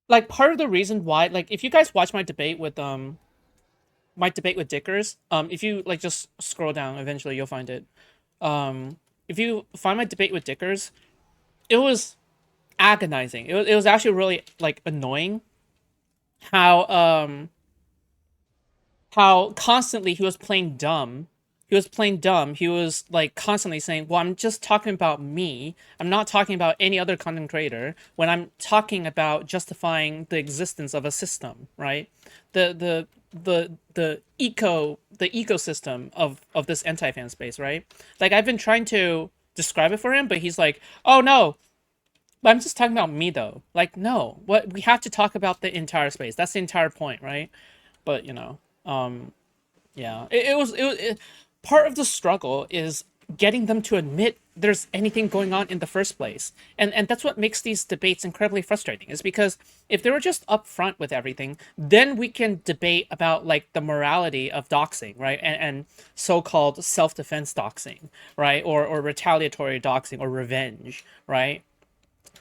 like part of the reason why, like, if you guys watch my debate with Dickers, if you like just scroll down, eventually you'll find it. If you find my debate with Dickers, it was agonizing. It was actually really like annoying how how constantly he was playing dumb. He was playing dumb. He was like constantly saying, "Well, I'm just talking about me. I'm not talking about any other content creator when I'm talking about justifying the existence of a system, right? The ecosystem of this anti-fan space, right? Like I've been trying to describe it for him, but he's like, "Oh no, but I'm just talking about me though." Like, no, what we have to talk about the entire space. That's the entire point, right? But yeah, part of the struggle is getting them to admit there's anything going on in the first place, and that's what makes these debates incredibly frustrating. Is because if they were just upfront with everything, then we can debate about like the morality of doxing, right, and so-called self-defense doxing, right, or retaliatory doxing or revenge, right.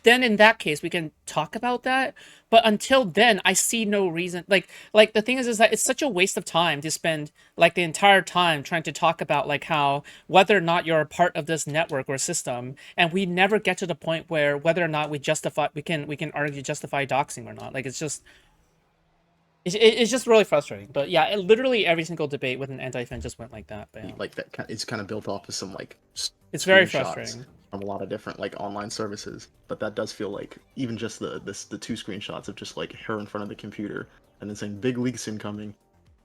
Then in that case we can talk about that, but until then I see no reason. Like the thing is that it's such a waste of time to spend like the entire time trying to talk about like how whether or not you're a part of this network or system, and we never get to the point where whether or not we can argue justify doxing or not. Like it's just really frustrating. But yeah, literally every single debate with an anti-fan just went like that. But yeah, Like that it's kind of built off of some like it's very screenshots frustrating. from a lot of different like online services, but that does feel like even just the two screenshots of just like her in front of the computer and then saying big leaks incoming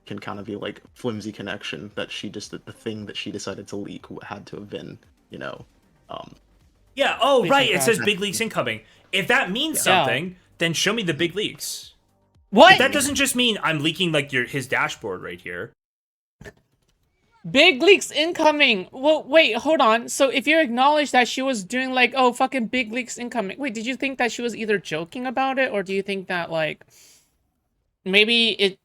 can kind of be like flimsy connection that she just the thing that she decided to leak had to have been, you know, um Yeah. Oh, Please right. It says congrats. big leaks incoming. If that means yeah. Yeah. something, then show me the big leaks. If What? that doesn't just mean I'm leaking like his dashboard right here. Big leaks incoming. Well, wait, hold on. So if you acknowledge that she was doing like, oh, fucking big leaks incoming. Wait, did you think that she was either joking about it, or do you think that like maybe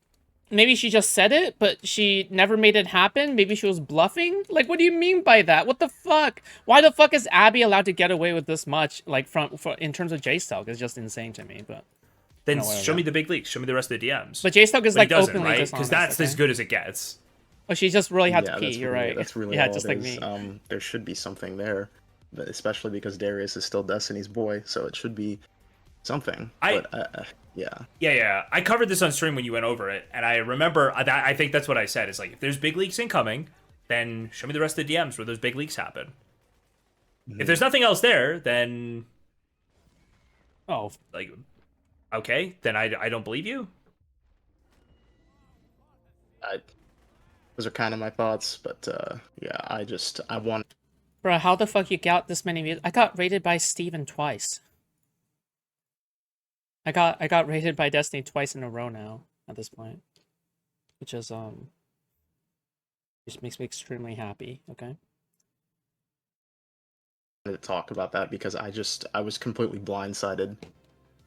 she just said it, but she never made it happen? Maybe she was bluffing? Like, what do you mean by that? What the fuck? Why the fuck is Abby allowed to get away with this much? Like in terms of J-Stalk, it's just insane to me. But Then show whatever. me the big leaks. Show me the rest of the DMs. But J-Stalk is But he like doesn't, openly right? Because dishonest. that's as Okay. good as it gets. Oh, she just really had to Yeah, pee. You're right. that's really Yeah, all just it like is. me. There should be something there, but especially because Darius is still Destiny's boy, so it should be something. I But yeah, yeah. I covered this on stream when you went over it, and I remember that I think that's what I said. Is like if there's big leaks incoming, then show me the rest of the DMs where those big leaks happen. If there's nothing else there, then Oh, like okay, then I don't believe you. I, those are kind of my thoughts. But yeah, I want bro, how the fuck you got this many views? I got rated by Steven twice. I got rated by Destiny twice in a row now at this point, which is just makes me extremely happy. Okay. to talk about that because I was completely blindsided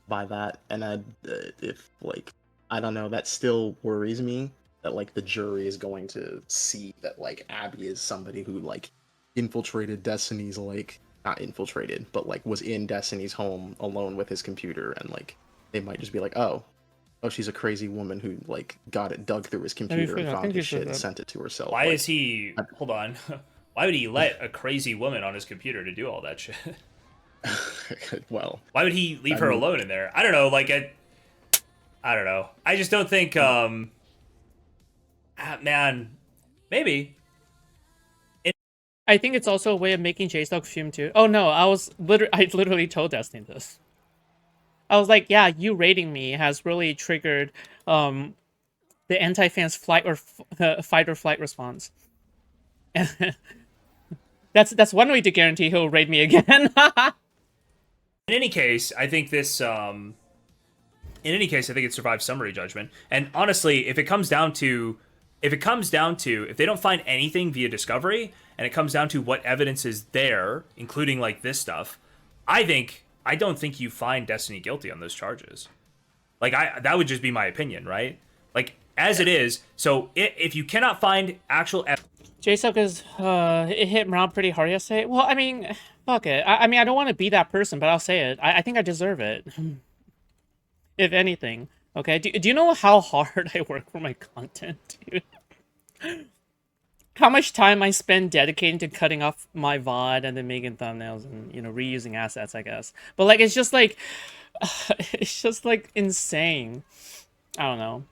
by that, and if like I don't know, that still worries me that like the jury is going to see that like Abby is somebody who like infiltrated Destiny's like not infiltrated, but like was in Destiny's home alone with his computer, and like they might just be like, oh, she's a crazy woman who like got it dug through his computer and I found think you his said shit and that. sent it to herself. Why Like, is he? Hold on. Why would he let a crazy woman on his computer to do all that shit? well, Why would he leave I her mean, alone in there? I don't know. Like I don't know. I just don't think. Man, maybe. I think it's also a way of making J-Stock fume too. Oh no, I literally told Destiny this. I was like, yeah, you rating me has really triggered the anti-fans fight or flight response. That's one way to guarantee he'll raid me again. In any case, I think this. In any case, I think it survives summary judgment. And honestly, if they don't find anything via discovery, and it comes down to what evidence is there, including like this stuff, I don't think you find Destiny guilty on those charges. Like that would just be my opinion, right? Like as it is. So if you cannot find actual J-Sub is it hit me around pretty hard yesterday. Well, I mean, fuck it. I mean, I don't want to be that person, but I'll say it. I think I deserve it. if anything. Okay, do you know how hard I work for my content, dude? How much time I spend dedicating to cutting off my VOD and then making thumbnails and reusing assets, I guess. But like it's just like it's just like insane. I don't know.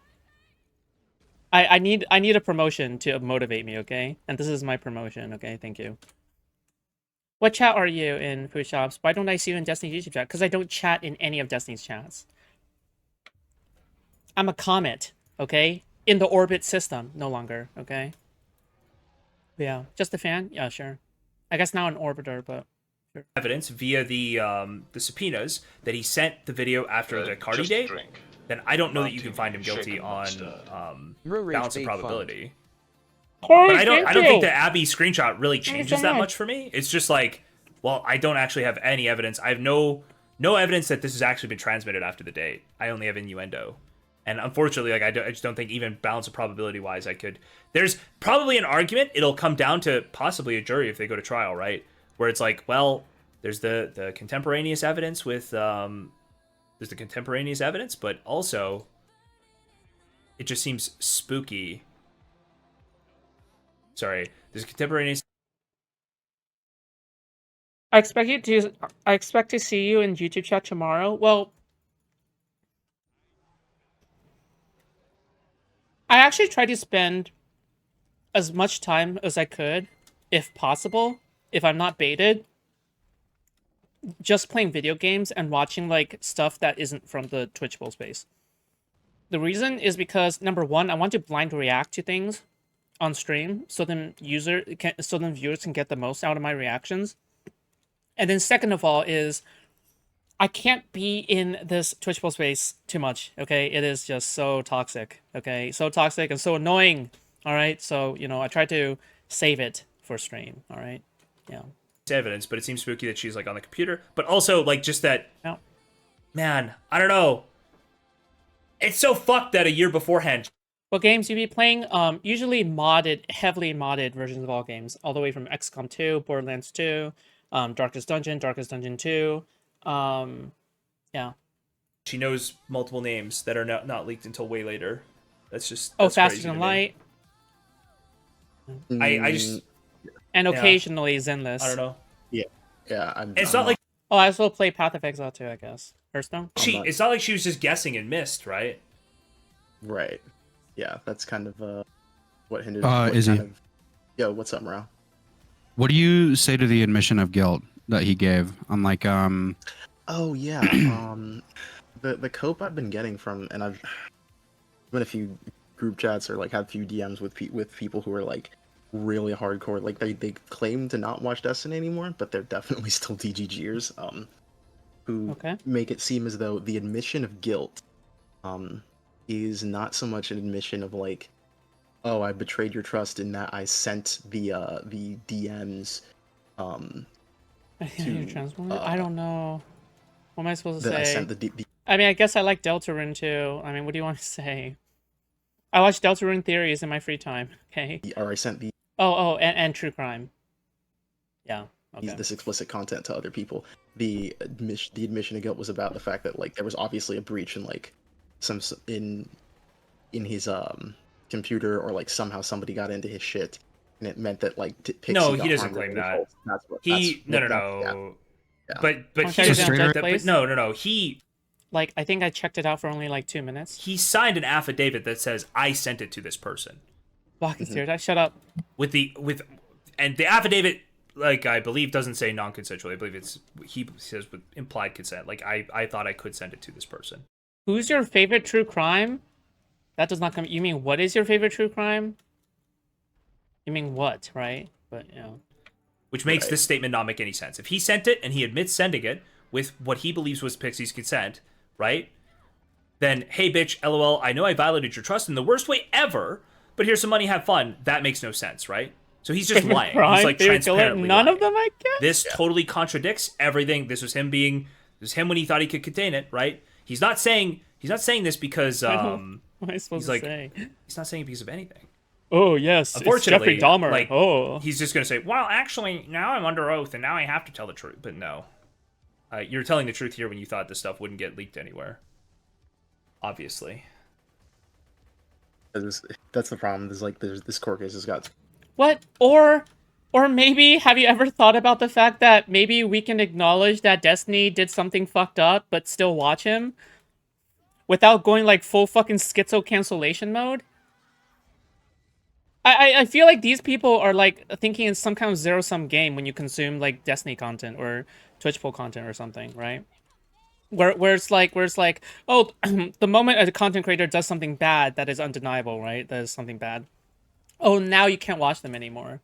I need a promotion to motivate me, okay? And this is my promotion, okay? Thank you. What chat are you in, Foodshops? Why don't I see you in Destiny's YouTube chat? Because I don't chat in any of Destiny's chats. I'm a comet, okay? In the orbit system, no longer, okay? Yeah, just a fan? Yeah, sure. I guess now an orbiter, but sure. Evidence via the subpoenas that he sent the video after the Cardi date, drink. then I don't know that you Martini, can find him guilty shaken, on not stirred. balance of probability. Corey, But I don't thank think you. the Abby screenshot really so changes that much. much for me. It's just like, well, I don't actually have any evidence. I have no evidence that this has actually been transmitted after the date. I only have innuendo. And unfortunately, like I just don't think even balance of probability wise I could. There's probably an argument. It'll come down to possibly a jury if they go to trial, right? Where it's like, well, there's the contemporaneous evidence with there's the contemporaneous evidence, but also it just seems spooky. Sorry, there's contemporaneous. I expect to see you in YouTube chat tomorrow. Well, I actually try to spend as much time as I could, if possible, if I'm not baited, just playing video games and watching like stuff that isn't from the Twitchable space. The reason is because number one, I want to blind react to things on stream so then viewers can get the most out of my reactions. And then second of all is I can't be in this Twitchable space too much, okay? It is just so toxic, okay? So toxic and so annoying, all right? So, I try to save it for stream, all right? Yeah. Evidence, but it seems spooky that she's like on the computer. But also, like, just that, Yeah. man, I don't know. It's so fucked that a year beforehand. What games you be playing? Usually heavily modded versions of all games, all the way from XCOM 2, Borderlands 2, Darkest Dungeon 2. Yeah. She knows multiple names that are not leaked until way later. That's Faster crazy Than to Light. I just And occasionally Zenless. I don't know. Yeah. It's I'm not like Oh, I also play Path of Exile too, I guess. Hearthstone? it's not like she was just guessing and missed, right? right. Yeah, that's kind of what hindered. Izzy. Yo, what's up, Morale? What do you say to the admission of guilt that he gave? I'm like, Oh yeah, the cope I've been getting from, and I've been in a few group chats or like had a few DMs with people who are like really hardcore. Like they claim to not watch Destiny anymore, but they're definitely still DGGers. Who make it seem as though the admission of guilt, is not so much an admission of like, oh, I betrayed your trust in that I sent the DMs, I don't know. What am I supposed to that say? I sent the I mean, I guess I like Deltarune too. I mean, what do you want to say? I watch Deltarune theories in my free time. Okay. or I sent the and true crime. Yeah. Okay. this explicit content to other people. The admission of guilt was about the fact that like there was obviously a breach in like some in his computer, or like somehow somebody got into his shit, and it meant that like Pixie No, got he doesn't harmed claim as a result. No. Yeah. But Check it out, Dead Place? no. He Like, I think I checked it out for only like 2 minutes. he signed an affidavit that says I sent it to this person. Fucking serious. Shut up. And the affidavit, like, I believe doesn't say non-consensual. I believe he says with implied consent. Like I thought I could send it to this person. Who's your favorite true crime? That does not come. You mean what is your favorite true crime? You mean what, right? But yeah. Which makes this statement not make any sense. If he sent it and he admits sending it with what he believes was Pixie's consent, right? Then, hey, bitch, LOL, I know I violated your trust in the worst way ever, but here's some money, have fun. That makes no sense, right? So he's just lying. He's like transparently None lying. of them, I guess. This totally contradicts everything. This was him when he thought he could contain it, right? He's not saying this because what am I supposed to say? He's not saying it because of anything. Oh yes, Unfortunately, it's Jeffrey Dahmer. Like, he's just gonna say, well, actually, now I'm under oath and now I have to tell the truth. But no, you're telling the truth here when you thought this stuff wouldn't get leaked anywhere. obviously. That's the problem. There's this court case has got. What? Or maybe have you ever thought about the fact that maybe we can acknowledge that Destiny did something fucked up but still watch him without going like full fucking schizo cancellation mode? I feel like these people are like thinking it's some kind of zero sum game when you consume like Destiny content or Twitch poll content or something, right? Where it's like, oh, the moment a content creator does something bad that is undeniable, right? That is something bad. Oh, now you can't watch them anymore.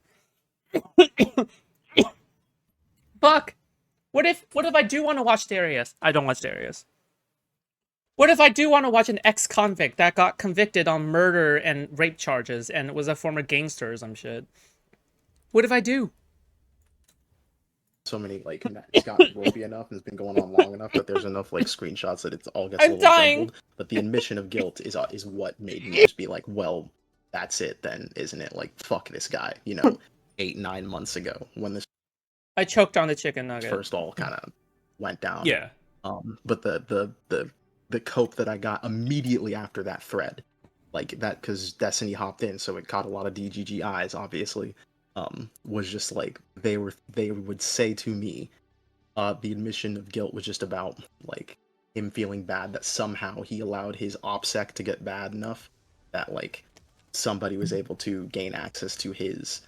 Fuck. What if I do want to watch Darius? I don't watch Darius. What if I do want to watch an ex-convict that got convicted on murder and rape charges and was a former gangster or some shit? What if I do? So many like it's gotten ropey enough and it's been going on long enough that there's enough like screenshots that it all gets a I'm little dying. jumbled. But the admission of guilt is what made me just be like, well, that's it then, isn't it? Like, fuck this guy, 8-9 months ago when this I choked on the chicken nugget. first all kind of went down. Yeah. But the cope that I got immediately after that thread, like that, because Destiny hopped in, so it caught a lot of DGG eyes, obviously. Was just like they would say to me, the admission of guilt was just about like him feeling bad that somehow he allowed his OPSEC to get bad enough that like somebody was able to gain access to his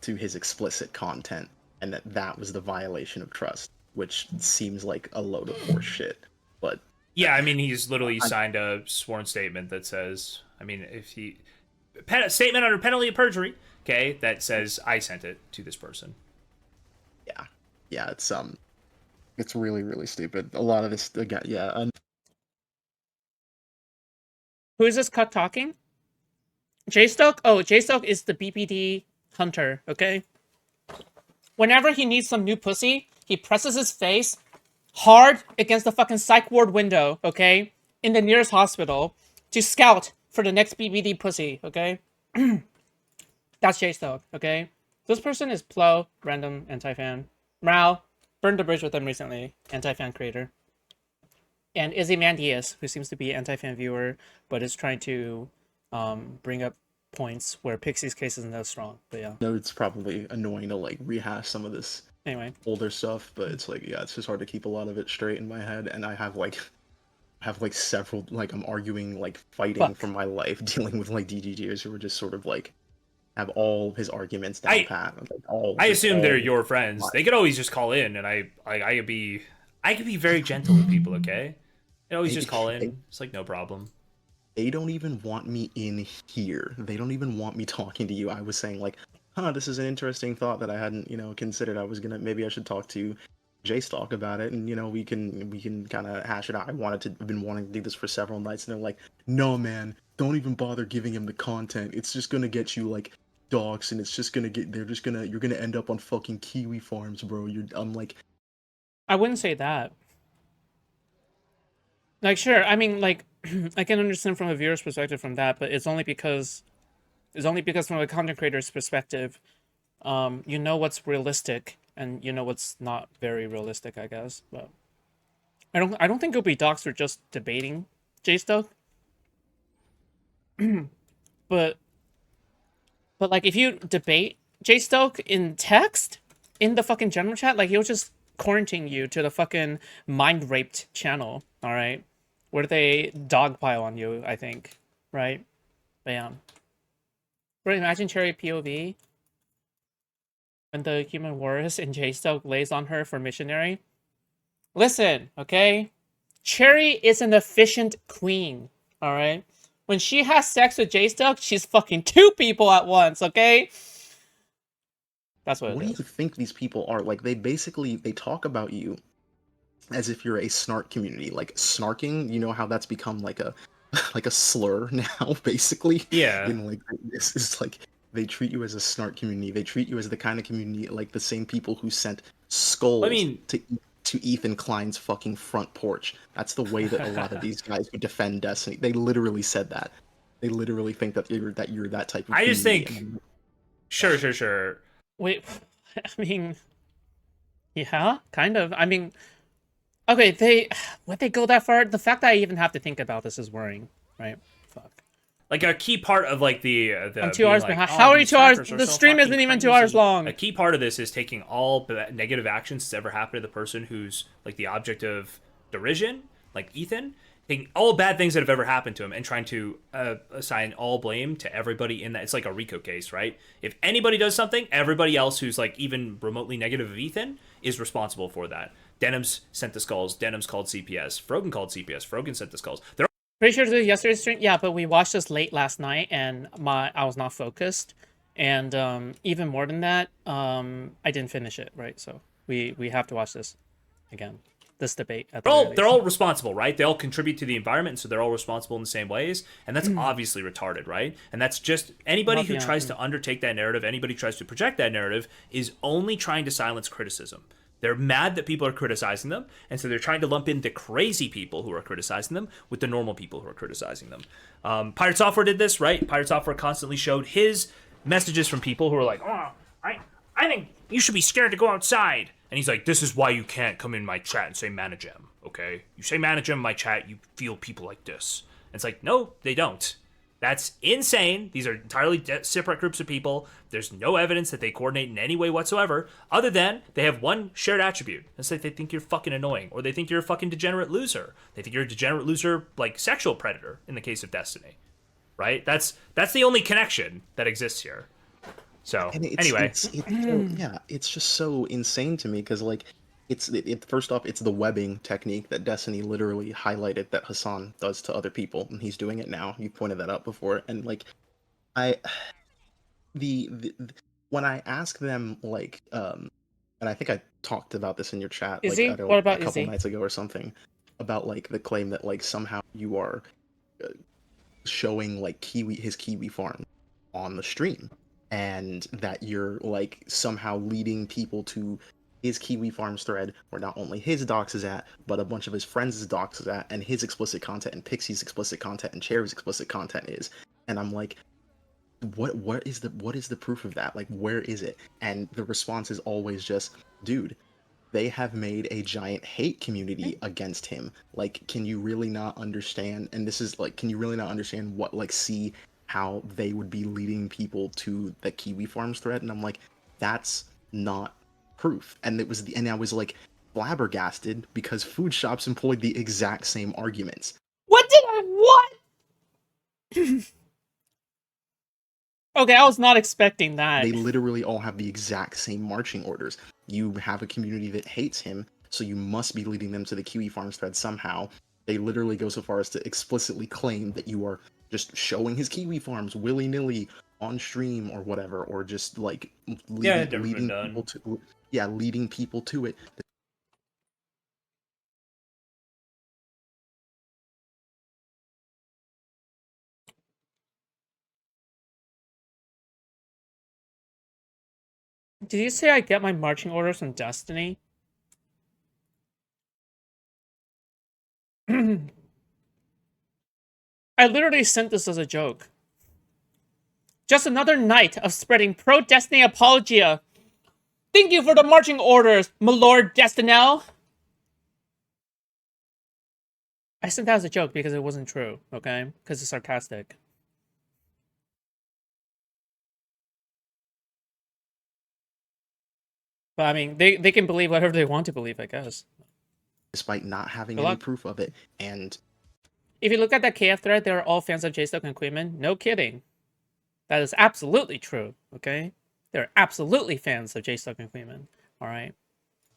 explicit content, and that was the violation of trust, which seems like a load of horse shit. But Yeah, I mean, he's literally signed a sworn statement that says, I mean, if he statement under penalty of perjury, okay, that says I sent it to this person. yeah, it's really really stupid. A lot of this again, yeah. Who is this cut talking? J-Stock? Oh, J-Stock is the BPD hunter, okay? Whenever he needs some new pussy, he presses his face hard against the fucking psych ward window, okay? In the nearest hospital to scout for the next BBD pussy, okay? That's J-Stock, okay? This person is Plo, random anti-fan. Mao, burned the bridge with him recently, anti-fan creator. And Izzy Mandias, who seems to be an anti-fan viewer, but is trying to bring up points where Pixie's case isn't that strong. But yeah. No, it's probably annoying to like rehash some of this Anyway, older stuff, but it's like, yeah, it's just hard to keep a lot of it straight in my head, and I have like several, like, I'm arguing, like, fighting Fuck. for my life, dealing with like DGGers who are just sort of like have all his arguments down pat. Like, I assume they're your friends. They could always just call in, and I could be very gentle with people. Okay, they always just call in. It's like no problem. They don't even want me in here. They don't even want me talking to you. I was saying like, this is an interesting thought that I hadn't, considered. Maybe I should talk to J-Stock about it, and we can kind of hash it out. I've been wanting to do this for several nights, and they're like, no man, don't even bother giving him the content. It's just gonna get you like docs, and it's just gonna you're gonna end up on fucking kiwi farms, bro. I'm like, I wouldn't say that. Like, sure, I mean, like, I can understand from a viewer's perspective from that, but it's only because from a content creator's perspective, you know what's realistic and you know what's not very realistic, I guess. But I don't think it'll be docs for just debating J-Stoke. but like if you debate J-Stoke in text in the fucking general chat, like he'll just quarantine you to the fucking mind raped channel, all right? Where they dogpile on you, I think, right? Bam. Bro, imagine Cherry POV when the human warriors in J-Stoke lays on her for missionary. Listen, okay? Cherry is an efficient queen, alright? When she has sex with J-Stoke, she's fucking two people at once, okay? That's what what it do is. you think these people are? Like, they talk about you as if you're a snark community. Like, snarking, you know how that's become like a like a slur now, basically. Yeah. Like, this is like, they treat you as a snark community. They treat you as the kind of community, like the same people who sent skulls I mean, to Ethan Klein's fucking front porch. That's the way that a lot of these guys who defend Destiny, they literally said that. They literally think that you're that type of I just community. think, sure. Wait, I mean, yeah, kind of. I mean, Okay, would they go that far? The fact that I even have to think about this is worrying, right? Fuck. Like a key part of like I'm the two being hours like, behind. oh, How are you these 2 hours? snipers are The so stream fucking isn't even 2 hours crazy. A long. key part of this is taking all negative actions that's ever happened to the person who's like the object of derision, like Ethan, taking all bad things that have ever happened to him and trying to assign all blame to everybody in that. It's like a RICO case, right? If anybody does something, everybody else who's like even remotely negative of Ethan is responsible for that. Denham's sent the skulls. Denham's called CPS. Frogan called CPS. Frogan sent the skulls. They're Pretty sure it was yesterday's stream. Yeah, but we watched this late last night, and I was not focused, and even more than that, I didn't finish it. Right, so we have to watch this again. This debate at the very they're least. all responsible, right? They all contribute to the environment, so they're all responsible in the same ways, and that's obviously retarded, right? And that's just anybody who tries to undertake that narrative, anybody who tries to project that narrative, is only trying to silence criticism. They're mad that people are criticizing them, and so they're trying to lump in the crazy people who are criticizing them with the normal people who are criticizing them. Pirate Software did this, right? Pirate Software constantly showed his messages from people who are like, "Oh, I think you should be scared to go outside." And he's like, "This is why you can't come in my chat and say managem, okay? You say managem in my chat, you feel people like this." And it's like, no, they don't. That's insane. These are entirely separate groups of people. There's no evidence that they coordinate in any way whatsoever, other than they have one shared attribute. It's like they think you're fucking annoying, or they think you're a fucking degenerate loser. They think you're a degenerate loser, like sexual predator in the case of Destiny, right? That's the only connection that exists here. So And anyway, yeah, it's just so insane to me because like first off, it's the webbing technique that Destiny literally highlighted that Hassan does to other people, and he's doing it now. You pointed that out before, and like I the when I ask them like and I think I talked about this in your chat like I Izzy, what don't a about couple Izzy? nights ago or something about like the claim that like somehow you are showing like his kiwi farm on the stream and that you're like somehow leading people to his kiwi farms thread where not only his docs is at but a bunch of his friends' docs is at and his explicit content and Pixie's explicit content and Cherry's explicit content is. And I'm like, what is the proof of that? Like, where is it? And the response is always just, dude, they have made a giant hate community against him. Like, can you really not understand? And this is like, can you really not understand what, like, see how they would be leading people to the Kiwi Farms thread? And I'm like, that's not proof. And and I was like flabbergasted because Foodshops employed the exact same arguments. What did I what? Okay, I was not expecting that. They literally all have the exact same marching orders. You have a community that hates him, so you must be leading them to the Kiwi Farms thread somehow. They literally go so far as to explicitly claim that you are just showing his Kiwi Farms willy nilly on stream or whatever, or just like yeah, it never been leading done. people to leading people to it. Did you say I get my marching orders from Destiny? I literally sent this as a joke. Just another night of spreading pro-Destiny apologia. Thank you for the marching orders, my lord Destinel. I sent that as a joke because it wasn't true, okay? Because it's sarcastic. But I mean, they can believe whatever they want to believe, I guess. Despite not having Good any luck. proof of it. And If you look at that KF thread, they're all fans of J-Stuck and Queenman. No kidding. That is absolutely true, okay? They're absolutely fans of J-Stuck and Queenman, alright?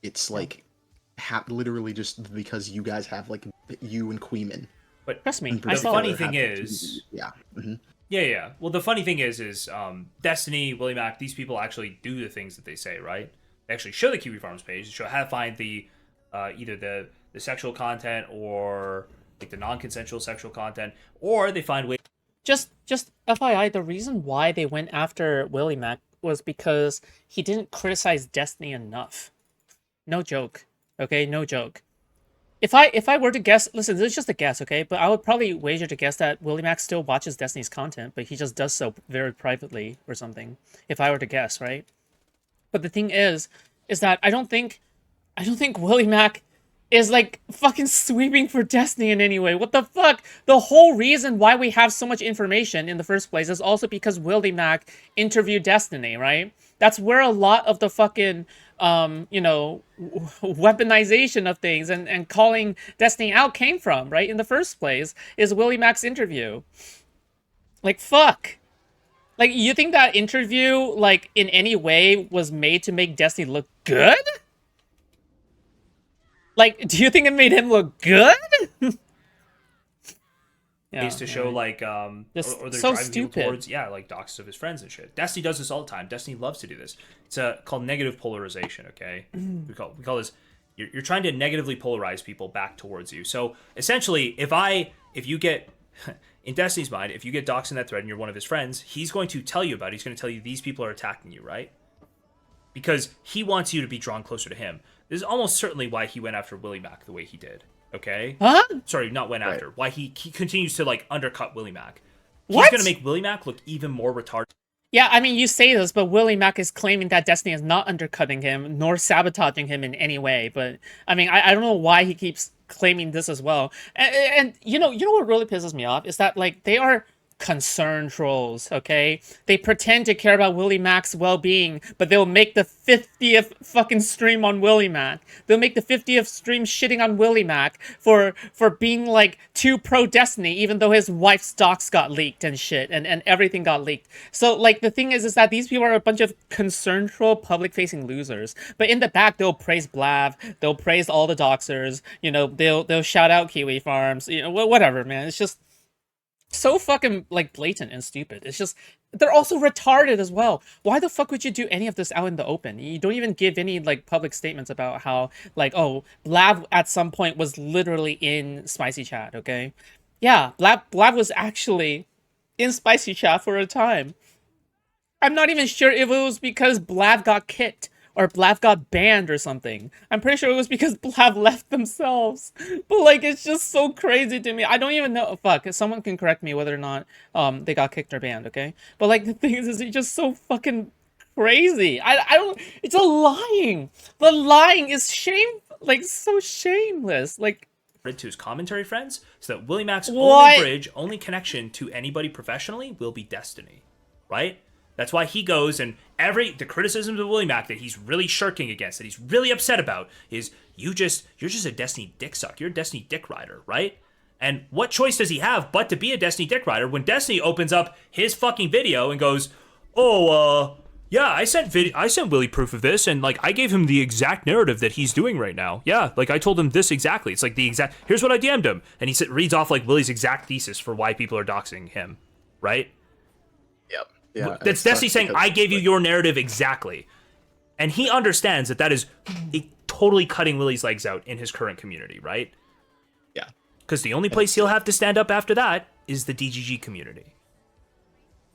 it's like literally just because you guys have like you and Queeman But Trust me, in I the saw funny it. thing have is, yeah. Mm-hmm. yeah. Well, the funny thing is Destiny, Willie Mac, these people actually do the things that they say, right? They actually show the Kiwi Farms page, show how to find the either the sexual content or like the non-consensual sexual content, or they find ways. Just FYI, the reason why they went after Willie Mac was because he didn't criticize Destiny enough. No joke. Okay, no joke. If I were to guess, listen, this is just a guess, okay? But I would probably wager to guess that Willie Mac still watches Destiny's content, but he just does so very privately or something. If I were to guess, right? But the thing is that I don't think Willie Mac is like fucking sweeping for Destiny in any way. What the fuck? The whole reason why we have so much information in the first place is also because Willie Mack interviewed Destiny, right? That's where a lot of the fucking you know, weaponization of things and calling Destiny out came from, right? In the first place, is Willie Mack's interview. Like fuck. Like you think that interview like in any way was made to make Destiny look good? Like, do you think it made him look good? Yeah, Ways to show right. like This or they're so driving people stupid. towards like doxes of his friends and shit. Destiny does this all the time. Destiny loves to do this. It's called negative polarization. Okay, we call this. You're trying to negatively polarize people back towards you. So essentially, if you get in Destiny's mind, if you get doxed in that thread and you're one of his friends, he's going to tell you about it. He's going to tell you these people are attacking you, right? Because he wants you to be drawn closer to him. This is almost certainly why he went after Willie Mack the way he did. Okay? Huh? Sorry, not went Right. after. Why he continues to like undercut Willie Mack. He's gonna What? make Willie Mack look even more retarded. Yeah, I mean, you say this, but Willie Mack is claiming that Destiny is not undercutting him nor sabotaging him in any way. But I mean, I don't know why he keeps claiming this as well. And you know what really pisses me off is that like they are concern trolls. Okay, they pretend to care about Willie Mack's well-being, but they'll make the 50th fucking stream on Willie Mack. They'll make the 50th stream shitting on Willie Mack for being like too pro Destiny, even though his wife's docs got leaked and shit, and everything got leaked. So like the thing is that these people are a bunch of concern troll public facing losers. But in the back they'll praise Blav, they'll praise all the doxers, you know, they'll shout out Kiwi Farms, you know, whatever, man. It's just so fucking like blatant and stupid. It's just they're also retarded as well. Why the fuck would you do any of this out in the open? You don't even give any like public statements about how like oh Blab at some point was literally in Spicy Chat. Okay, yeah, Blab was actually in Spicy Chat for a time. I'm not even sure if it was because Blab got kicked or Blab got banned or something. I'm pretty sure it was because Blab left themselves. But like it's just so crazy to me. I don't even know. Fuck, someone can correct me whether or not they got kicked or banned, okay? But like the thing is it's just so fucking crazy. I don't it's a lying. The lying is like so shameless. Like To his commentary friends, so that Willie Mack's only what? bridge, only connection to anybody professionally will be Destiny, right? That's why he goes and the criticisms of Willie Mack that he's really shirking against, that he's really upset about, is you're just a Destiny dick suck. You're a Destiny dick rider, right? And what choice does he have but to be a Destiny dick rider when Destiny opens up his fucking video and goes, "Oh, yeah, I sent Willie proof of this, and like I gave him the exact narrative that he's doing right now. Yeah, like I told him this exactly. It's like the exact. Here's what I DM'd him, and he reads off like Willie's exact thesis for why people are doxing him, right? Yep. Yeah. That's Destiny saying, I gave you your narrative exactly. And he understands that is totally cutting Willie's legs out in his current community, right? Yeah. Because the only place he'll have to stand up after that is the DGG community.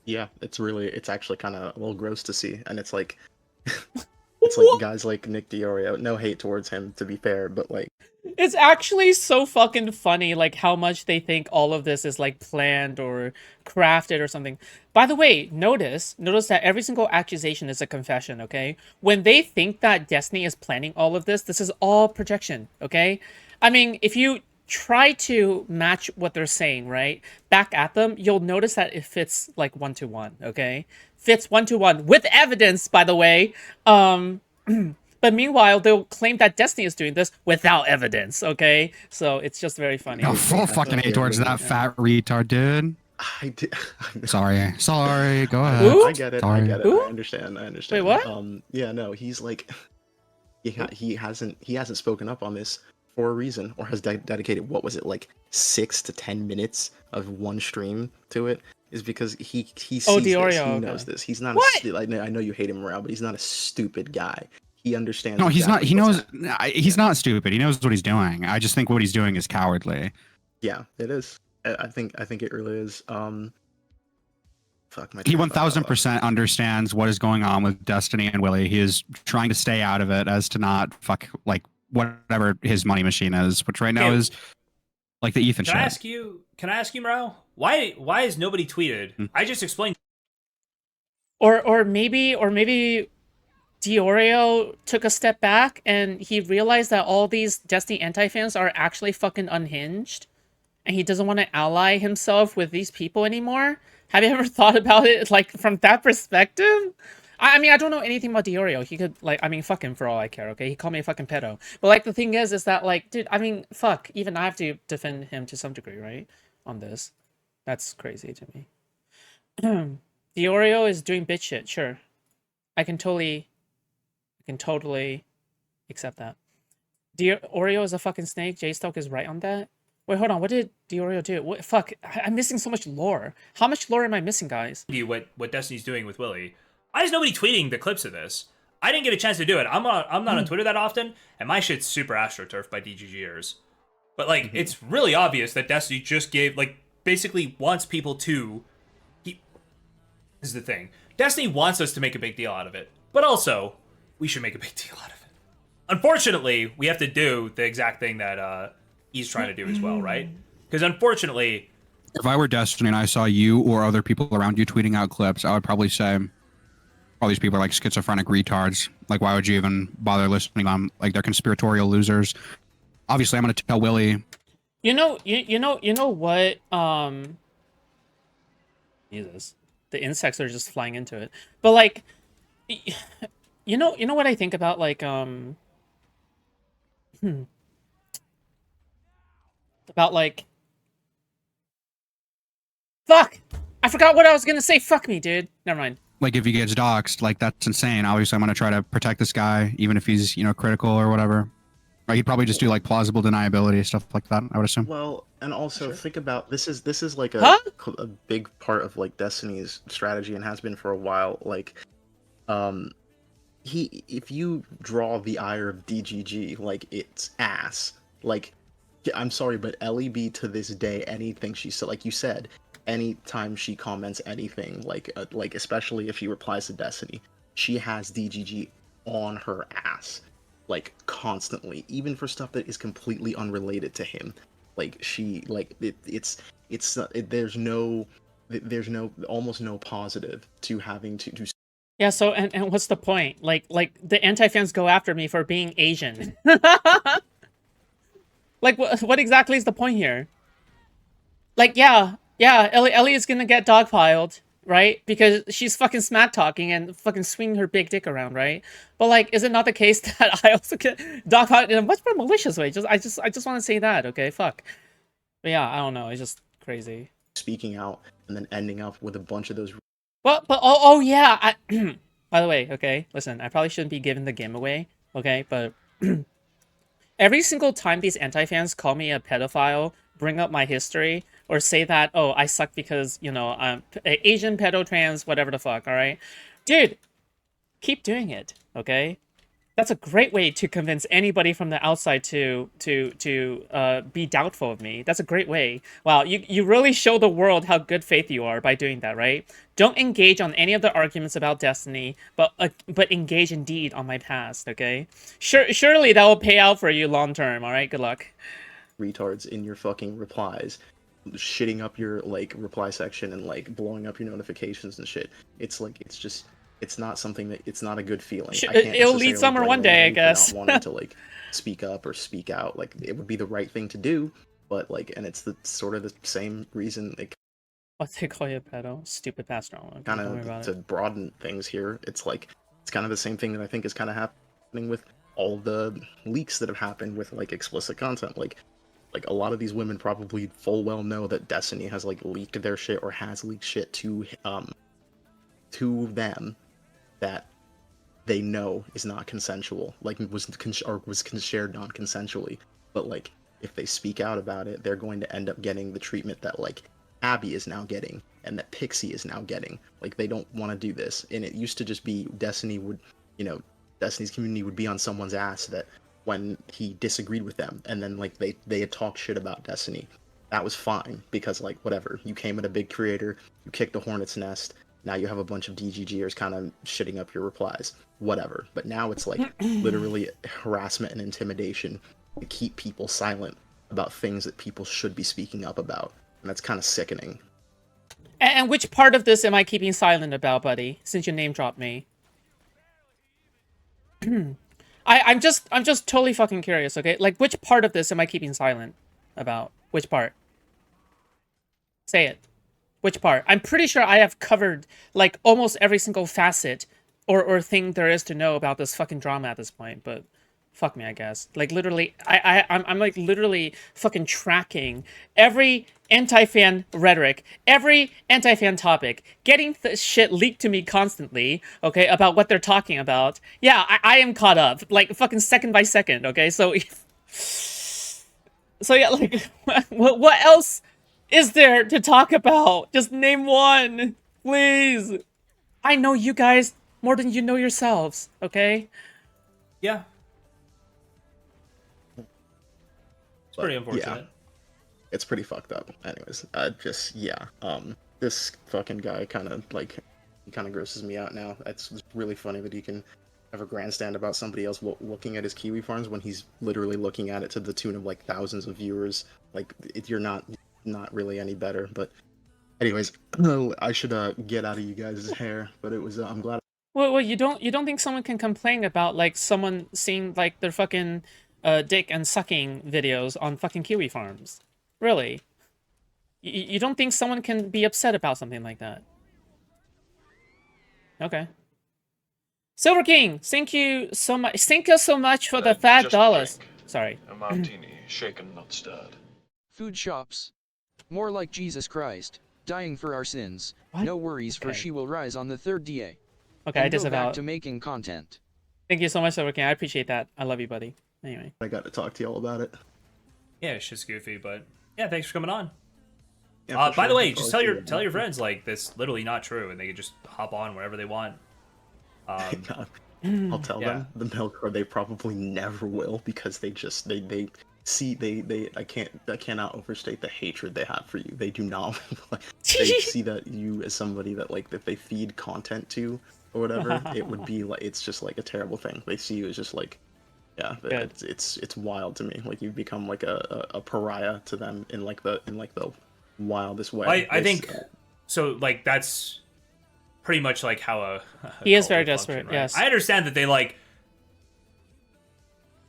Yeah, it's actually kind of a little gross to see, and it's like, it's like guys like Nick Diorio. No hate towards him, to be fair, but like, It's actually so fucking funny, like how much they think all of this is like planned or crafted or something. By the way, notice that every single accusation is a confession, okay? When they think that Destiny is planning all of this is all projection, okay? I mean, if you try to match what they're saying, right, back at them, you'll notice that it fits like 1-to-1, okay? Fits 1-to-1 with evidence, by the way. But meanwhile, they'll claim that Destiny is doing this without evidence, okay? So it's just very funny. Oh, full fucking hate towards that fat retard, dude. I did. Sorry. Go ahead. Who? I get it. Sorry. I get it. Who? I understand. Wait, what? Yeah. No. He's like, he hasn't spoken up on this for a reason, or has dedicated what was it like 6 to 10 minutes of one stream to it. Is because he sees this. Diorio, He okay. knows this. He's not. What? I know you hate him around, but he's not a stupid guy. He understands. No, he's not. exactly He what's knows. happening. He's not stupid. He knows what he's doing. I just think what he's doing is cowardly. Yeah, it is. I think it really is. Fuck my. He 1000% understands what is going on with Destiny and Willie. He is trying to stay out of it as to not fuck like whatever his money machine is, which right now Okay. is like the Ethan Can shit. I ask you, Morale? Why has nobody tweeted? I just explained. Or maybe Diorio took a step back and he realized that all these Destiny anti-fans are actually fucking unhinged, and he doesn't want to ally himself with these people anymore? Have you ever thought about it like from that perspective? I mean, I don't know anything about Diorio. He could like, I mean, fuck him for all I care. Okay, he called me a fucking pedo. But like, the thing is that like, dude, I mean, fuck. Even I have to defend him to some degree, right? On this, that's crazy to me. Diorio is doing bitch shit. Sure, I can totally accept that. Oreo is a fucking snake. J-Stoke is right on that. Wait, hold on. What did Diorio do? What? Fuck. I'm missing so much lore. How much lore am I missing, guys? You what Destiny's doing with Willie. Why is nobody tweeting the clips of this? I didn't get a chance to do it. I'm not on Twitter that often, and my shit's super astroturfed by DGGers. But like, it's really obvious that Destiny just gave like basically wants people to. This is the thing. Destiny wants us to make a big deal out of it, but also we should make a big deal out of it. Unfortunately, we have to do the exact thing that he's trying to do as well, right? Because unfortunately, If I were Destiny and I saw you or other people around you tweeting out clips, I would probably say, all these people are like schizophrenic retards. Like, why would you even bother listening to them? Like, they're conspiratorial losers. Obviously, I'm going to tell Willie. You know what? Jesus, the insects are just flying into it. But like, you know what I think about like about like, fuck, I forgot what I was gonna say. Fuck me, dude. Never mind. Like, if he gets doxxed, like, that's insane. Obviously, I'm going to try to protect this guy, even if he's, you know, critical or whatever. Or he'd probably just do, like, plausible deniability, stuff like that, I would assume. Well, and also think about this is like Huh? a big part of like Destiny's strategy and has been for a while. Like, if you draw the ire of DGG, like it's ass. Like, I'm sorry, but LEB to this day, anything she said, like you said, anytime she comments anything, like especially if she replies to Destiny, she has DGG on her ass, like constantly, even for stuff that is completely unrelated to him. Like she, like there's no almost no positive to having to Yeah. So and what's the point? Like the anti-fans go after me for being Asian. Like what exactly is the point here? Like, yeah, Ellie is gonna get dogpiled, right? Because she's fucking smack talking and fucking swinging her big dick around, right? But like, is it not the case that I also get dogpiled in a much more malicious way? I just want to say that, okay? Fuck. But yeah, I don't know. It's just crazy. speaking out and then ending up with a bunch of those. But oh yeah. By the way, okay, listen. I probably shouldn't be giving the game away, okay? But every single time these anti-fans call me a pedophile, bring up my history, or say that, oh, I suck because, you know, I'm Asian, pedo, trans, whatever the fuck, alright? Dude, keep doing it, okay? That's a great way to convince anybody from the outside to be doubtful of me. That's a great way. Wow, you really show the world how good faith you are by doing that, right? Don't engage on any of the arguments about Destiny, but engage indeed on my past, okay? Surely that will pay out for you long term, all right? Good luck. Retards in your fucking replies, shitting up your like reply section and like blowing up your notifications and shit. It's like it's not something that it's not a good feeling. I can't It'll lead necessarily somewhere blame one day, I anybody for guess. not wanting to like speak up or speak out. Like it would be the right thing to do, but like, and it's the sort of the same reason they What they call you a pedo? Stupid bastard. Okay, kind don't worry of about to it. broaden things here. It's like it's kind of the same thing that I think is kind of happening with all the leaks that have happened with like explicit content. Like a lot of these women probably full well know that Destiny has like leaked their shit or has leaked shit to them that they know is not consensual, like was shared non-consensually. But like if they speak out about it, they're going to end up getting the treatment that like Abby is now getting and that Pixie is now getting. Like they don't want to do this. And it used to just be Destiny would, you know, Destiny's community would be on someone's ass that when he disagreed with them, and then like they had talked shit about Destiny. That was fine because like whatever, you came at a big creator, you kicked the hornet's nest. Now you have a bunch of DGGers kind of shitting up your replies, whatever. But now it's like literally harassment and intimidation to keep people silent about things that people should be speaking up about, and that's kind of sickening. And which part of this am I keeping silent about, buddy? Since you name dropped me. I'm just totally fucking curious, okay? Like, which part of this am I keeping silent about? Which part? Say it. Which part? I'm pretty sure I have covered, like, almost every single facet or thing there is to know about this fucking drama at this point, but fuck me, I guess. Like, literally, I'm like, literally fucking tracking every anti-fan rhetoric, every anti-fan topic, getting the shit leaked to me constantly, okay, about what they're talking about. Yeah, I am caught up, like, fucking second by second, okay? So, so yeah, like, what else is there to talk about? Just name one, please. I know you guys more than you know yourselves, okay? Yeah, it's But pretty yeah, unfortunate. it's pretty fucked up. Anyways, just yeah. This fucking guy kind of like, he kind of grosses me out now. It's really funny that he can have a grandstand about somebody else looking at his kiwi farms when he's literally looking at it to the tune of like thousands of viewers. Like, you're not really any better. But anyways, I should get out of you guys' hair. But it was I'm glad. Well, you don't think someone can complain about like someone seeing like their fucking dick and sucking videos on fucking kiwi farms? Really? You don't think someone can be upset about something like that? Okay. Silver King, thank you so much. Thank you so much for the fat Just a dollars. drink. Sorry. A martini, shaken, not stirred. Foodshops. More like Jesus Christ, dying for our sins. What? No worries, for Okay. she will rise on the third day. Okay, I And go disavow back it. to making content. Thank you so much, Silver King. I appreciate that. I love you, buddy. Anyway. I got to talk to y'all about it. Yeah, it's just goofy, but yeah, thanks for coming on. Yeah, for By the sure. way, I'll just probably see tell you your friends like this literally not true, and they can just hop on whenever they want. God. I'll tell Yeah. them the milk, or they probably never will, because they just they see they I cannot overstate the hatred they have for you. They do not like, they see that you as somebody that like if they feed content to or whatever, it would be like, it's just like a terrible thing. They see you as just like, yeah, Good. it's wild to me. Like, you've become like a pariah to them in like the wildest way. I think so. Like that's pretty much like how a He is cult very would function, desperate, right? yes. I understand that they like.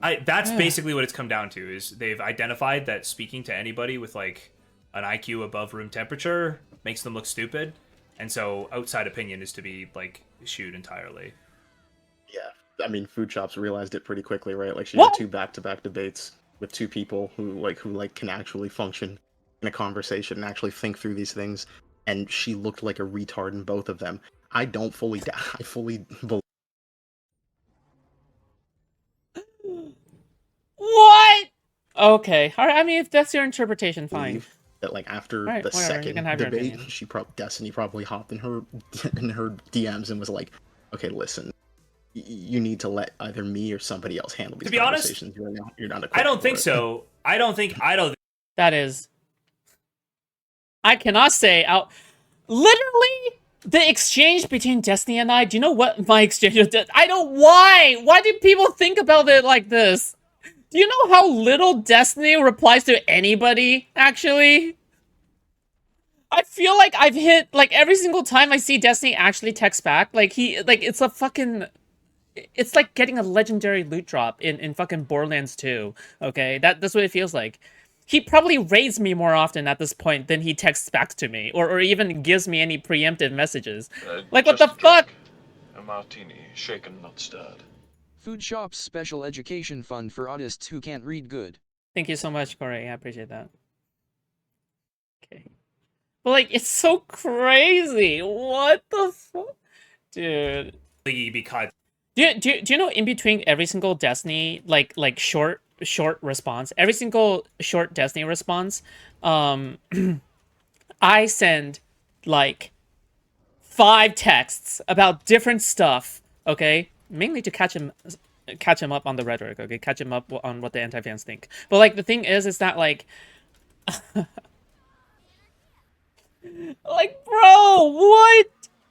That's basically what it's come down to, is they've identified that speaking to anybody with like an IQ above room temperature makes them look stupid, and so outside opinion is to be like eschewed entirely. Yeah, I mean, Foodshops realized it pretty quickly, right? Like, she What? had two back-to-back debates with two people who can actually function in a conversation and actually think through these things, and she looked like a retard in both of them. I don't fully, I fully believe What? Okay. All right. I mean, if that's your interpretation, fine. that, like, after Right, the whatever, you second can have your debate, opinion. Destiny probably hopped in her DMs and was like, "Okay, listen, you need to let either me or somebody else handle these To be honest, conversations. You're not equipped I don't for think it." so. I don't think. That is. I cannot say out. Literally, the exchange between Destiny and I. Do you know what my exchange with? I don't. Why? Why do people think about it like this? Do you know how little Destiny replies to anybody? Actually, I feel like I've hit like every single time I see Destiny actually text back. Like it's a fucking. It's like getting a legendary loot drop in fucking Borderlands 2. Okay, that's what it feels like. He probably raids me more often at this point than he texts back to me, or even gives me any preemptive messages. Like, what the Just a fuck? drink. A martini, shaken, not stirred. Foodshops Special Education Fund for autists who can't read good. Thank you so much, Corey. I appreciate that. Okay. But, like, it's so crazy. What the fuck? Dude. Be caught. Do you know in between every single Destiny, like short response, every single short Destiny response, I send like 5 texts about different stuff, okay? Mainly to catch him up on the rhetoric, okay? Catch him up on what the anti-fans think. But like the thing is that like like bro, what?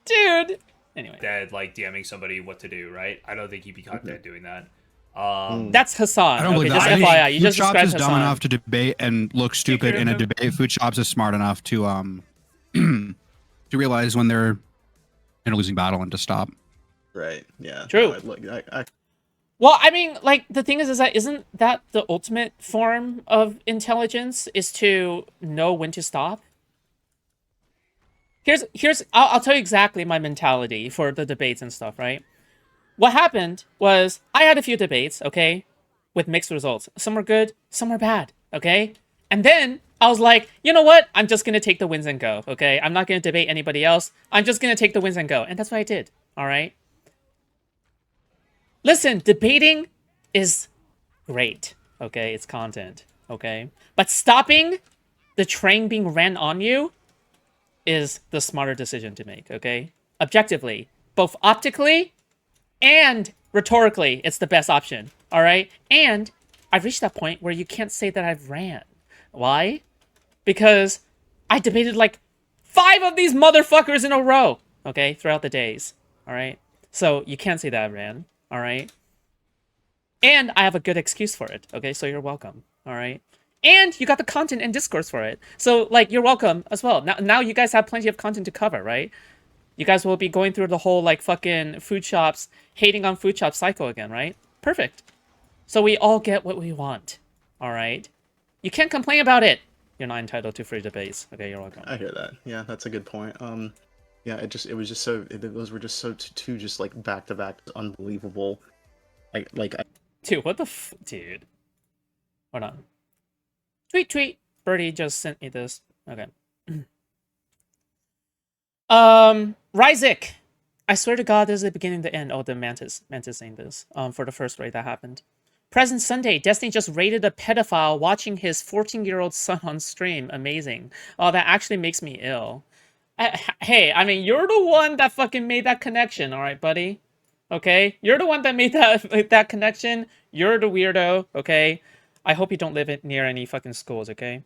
Dude. Anyway. Dead like DMing somebody what to do, right? I don't think he'd be caught dead doing that. That's Hassan. I don't Okay, believe just that. FYI, you just Foodshops described is dumb Hassan. enough to debate and look stupid in a debate. Foodshops is smart enough to to realize when they're in a losing battle and to stop. Right. Yeah. True. No, look, Well, I mean, like the thing is that isn't that the ultimate form of intelligence is to know when to stop? I'll tell you exactly my mentality for the debates and stuff, right? What happened was I had a few debates, okay, with mixed results. Some were good, some were bad, okay? And then I was like, you know what? I'm just gonna take the wins and go, okay? I'm not gonna debate anybody else. I'm just gonna take the wins and go. And that's what I did, all right? Listen, debating is great, okay? It's content, okay? But stopping the train being ran on you is the smarter decision to make, okay? Objectively, both optically and rhetorically, it's the best option, all right? And I've reached that point where you can't say that I've ran. Why? Because I debated like 5 of these motherfuckers in a row, okay, throughout the days, all right? So you can't say that I ran, all right? And I have a good excuse for it, okay? So you're welcome, all right? And you got the content and discourse for it. So, like, you're welcome as well. Now you guys have plenty of content to cover, right? You guys will be going through the whole, like, fucking Foodshops, hating on Foodshops cycle again, right? Perfect. So we all get what we want, all right? You can't complain about it. You're not entitled to free debates. Okay, you're welcome. I hear that. Yeah, that's a good point. Yeah, it was just so those were just so two just like back to back unbelievable. Dude, what the dude? Hold on. Tweet. Birdie just sent me this. Okay. Ryzik. I swear to God, this is the beginning of the end. Oh, the Mantis saying this. For the first raid that happened. Present Sunday, Destiny just raided a pedophile watching his 14-year-old son on stream. Amazing. Oh, that actually makes me ill. Hey, I mean, you're the one that fucking made that connection, all right, buddy? Okay? You're the one that made that connection. You're the weirdo, okay? I hope you don't live near any fucking schools, okay?